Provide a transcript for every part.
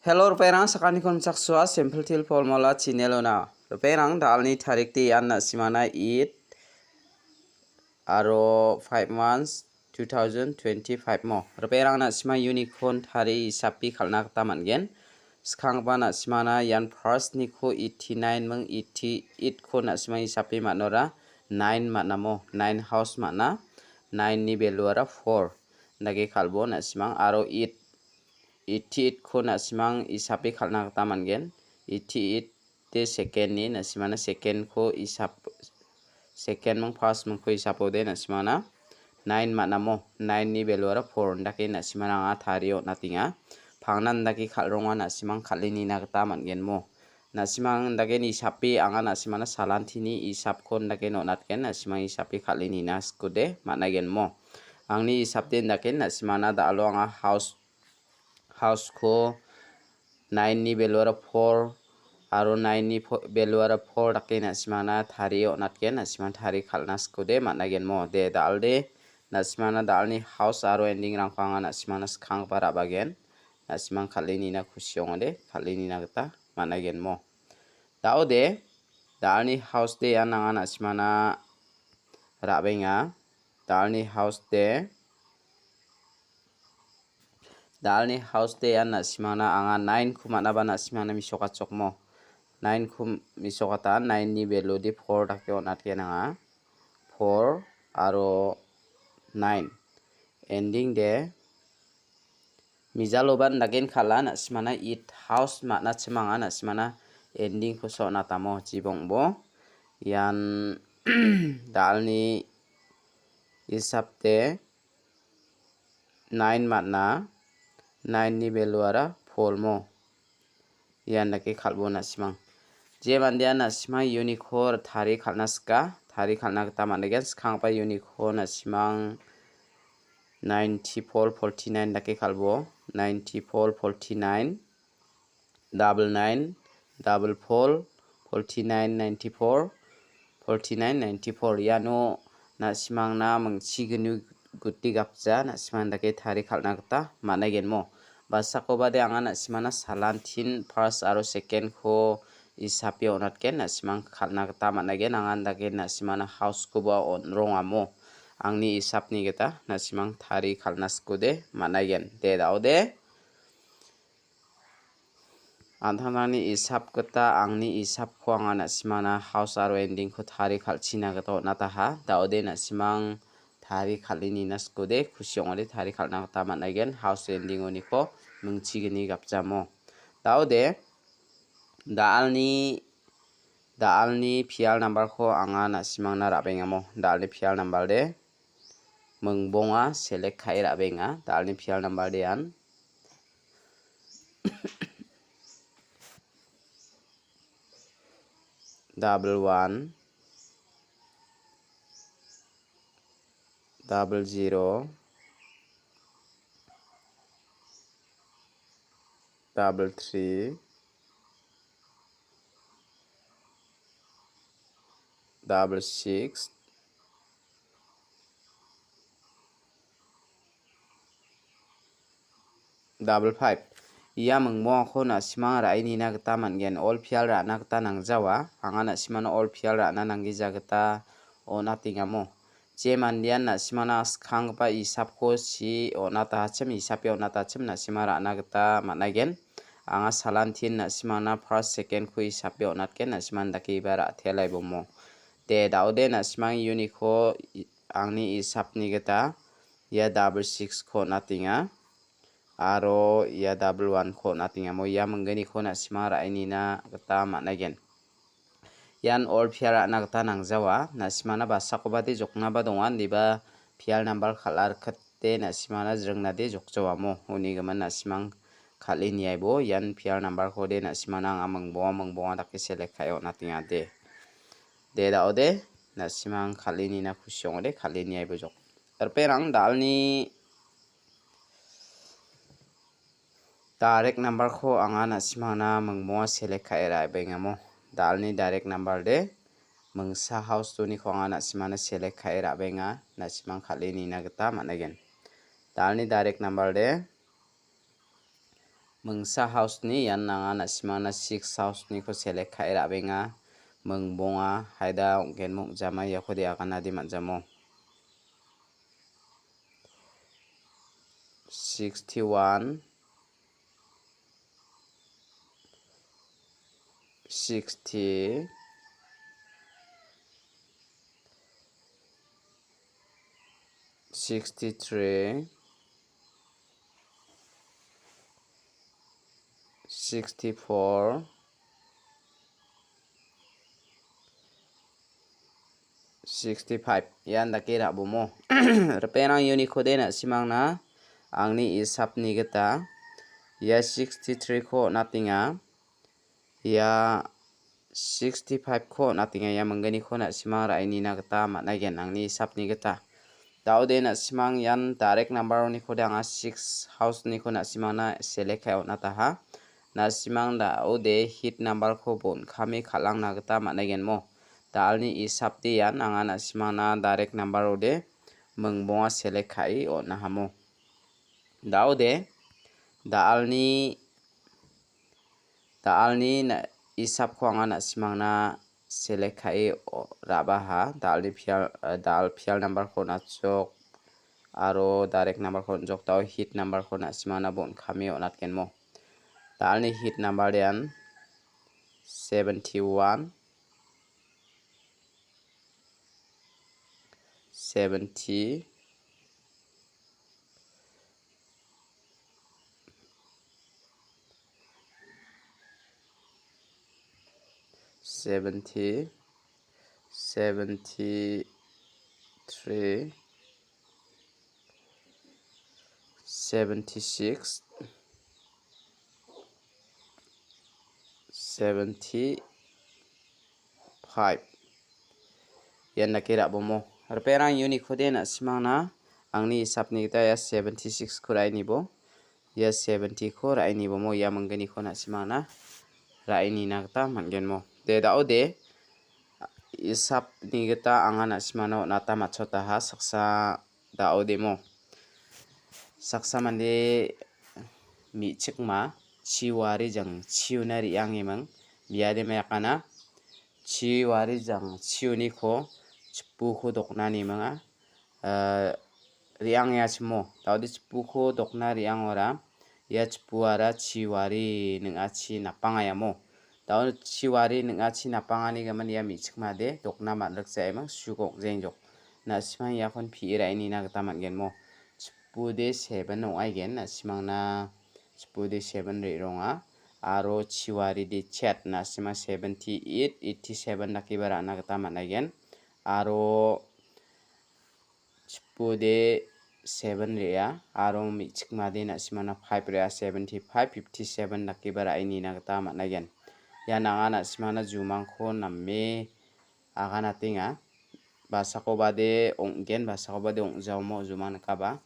Hello rupairang sakani kon saksua simple til formula chinelona rupairang dalni tarik ti anna simana it aro 5 months 2025 mo rupairang na sima unicorn thari isapi khalna ta mangen skhangba na simana yan first ni ko 89 meng 88 ko na sima isapi manora 9 manamo 9 house mana 9 ni beluara 4 nage khalbo na simang aro 88 ko na simang isapi khalna ta mangen 88 te second ni na simana second ko isap second mong first mong ko isapo de na simana 9 manamo 9 ni beluara 4 ndake na simana nga thario natinga phangnan ndake khalronga na simang khalini na ta mangen mo na simang ndake ni isapi anga na simana salanthini isap kon ndake no natken na simang isapi khalini na skude managen mo angni isapte ndake na simana da alo anga house ko 9 ni beluara 4 aro 9 ni beluara 4 dake na simana thario natken na simana thari khalna skude managen mo de dalde na simana dalni house aro ending rangpanga na simana skhang para bagen na simang khalini na khusyongode khalini na gata managen mo daude dalni house de ananga na simana rabenga dalni house de anna simana anga 9 khumana bana simana misoka chokmo 9 khum misokata 9 ni value di 4 dake onatke nanga 4 aro 9 ending de mijaloban dagen khala na simana it house mana chimanga na simana ending ko so na tamo jibongbo yan dalni isapte 9 mana 9 ni beluara 4 mo yan dake khalbo na simang je bandia na simang unicorn thari khalnaska thari khalna ta manegen skhang pa unicorn na simang 9449 dake khalbo 9449 99 44 49 94 49 94 yano na simang na mangchi gnu gutti gapja na simang dake thari khalna ta managen mo basako bade anga na simana salantin first aro second ko isapi onatken na simang khalna ta managen anga dake na simana house ko ba onrongamo angni isapni geta na simang thari khalna skude managen de daude anthanani isap geta angni isap ko anga na simana house aro ending ko thari khalchina geta nataha daude na simang thari khalini na skude khusyongode thari khalna ta managen house ending oni ko mungchigini gapjamo daude dalni pial number ko anga na simang na rabengamo dalni pial number de mungbonga select khai rabenga dalni pial number de an double 1 double 0 double 3 double 6 double 5 iya mungmo ko na simang rai ni na gata mangen all pial ra na gata nangjawa anga na simana all pial ra na nangi jagata onatingamo je mandian na simana skhang pa isap ko si onata chem isapi onata chem na simara na gata managen anga salantin na simana first second ko isapi onatken na siman daki bara thelai bomo de daude na simang uniko angni isapni gata ya double 6 ko natinga aro ya double 1 ko natinga mo ya mangani ko na simara ini na gata managen yan all piara na gata nangjawa na simana basako bade jokna ba donga niba pial number khalar khatte na simana jrengna de jokjawa mo uni gaman na simang khalini aibo yan pial number ko de na simana mangbo dake select khayo natinga de daude na simang khalini na khusyongode khalini aibo jok terperang dalni direct number ko anga na simana mangmo select khai ra bengamo dalni direct number de mungsa house to ni ko anga na simana select khai ra benga na simang khalini na gata managen dalni direct number de mengsa house ni yan nanga na simana 6 house ni ko select khai ra benga mengbonga haida ongken mong jama ya ko dia kana di manjamo 61 60 63 64 65 yan dakira bumo repenang unit kode na simang na angni isap ni geta ya 63 ko natinga ya 65 ko natinga ya menggani ko na simang ra ini na geta managen angni isap ni geta daude na simang yan direct number ni ko danga 6 house ni ko na simang na select kai na taha na simang daude hit number ko bon kami khalang na geta managen mo dalni isap di yan anga na simang na direct number ode mengbonga select kai o na hamo daude dalni na isap ko anga na simang na select khai rabaha dal pial number ko na chok aro direct number ko jok taw hit number ko na simang na bon khami onat ken mo dalni hit number yan 71 70 73 76 75 yan nakira bomo reperang unit kode na simang na angni isap ni kita ya 76 ko rai ni bo ya 70 ko rai ni bomo ya menggani ko na simang na rai ni na kita manggen mo de daude isap ni kita anga na simano nata machota ha saksa daude mo saksa mande mi chikma chiwari jang chiunari yangimang biade mayakana chiwari jang chiuni ko chipu ko doknani manga riang ya chimo daude chipu ko dokna riang ora ya chipu ara chiwari ning achi napangaya mo daun chiwari ning achi napangani gaman ya mi chikmade dokna manrek jaimang sugok jengjok na simang ya kon phi rai ni na gata mangen mo chipude 7 ong gen na simang na chipude 7 ri ronga aro chiwari de chat na simang 78 87 nakibara na gata managen aro chipude 7 ria aro mi chikmade na simang na 5 ria 75 57 nakibara ini na gata managen ya nanga na simana jumang ko namme agana tinga basako bade onggen basako bade ongjawmo jumang nakaba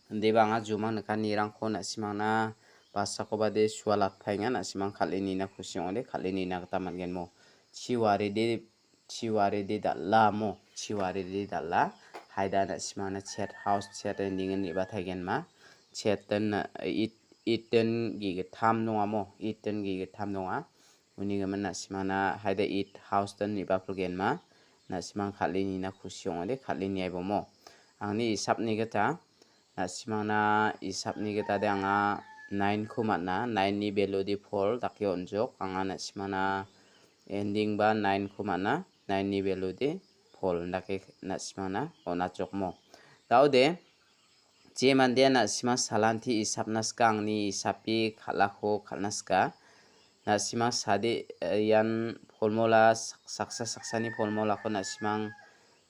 debanga jumang nakani rang ko na simana basako bade sualat phainga na simang khalini na khusingode khalini na gata mangen mo chiwari de dalla mo chiwari de dalla haida na simana chat house chat ending ni bathaigen ma chatan iten gi tham nonga mo iten gi tham nonga uni gaman na simana haida it house tan ni bapulgen ma na simang khalini na khusiongode khalini aibo mo angni isap ni gata na simana isap ni gata de anga 9 khuma na 9 ni value di 4 dakki onjok anga na simana ending ba 9 khuma na 9 ni value di 4 dakki na simana ona chok mo daude je mande na simang salanti isap naskang ni isapi khalako khalnaska na simang sade yan formula saksani formula ko na simang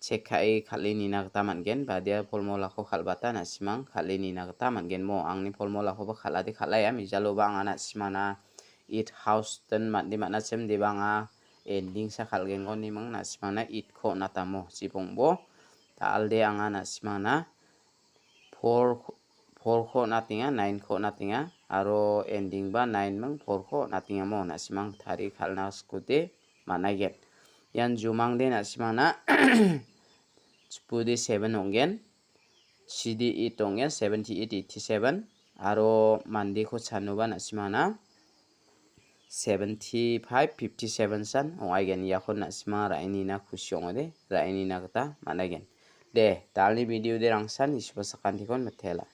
chekai khalini na gata mangen badia formula ko khalbata na simang khalini na gata mangen mo angni formula ko ba khaladi khalaya mijalo bang ana simana it house tan mandi mana chem de banga ending sa khalgen goni mang na simana it ko natamo sipongbo talde anga na simana 4 ko natinga 9 ko natinga aro ending ba 9 mang 4 ko natinga mo na simang thari khalna skute managet yan jumang de na simana chipude 7 onggen chidi 8 onggen 78 87 aro mandi ko chanuba na simana 7557 san oaigen yakon na sima raini na kusyong de raini na kata managen de dalni video de rangsan ispasakan tikon metela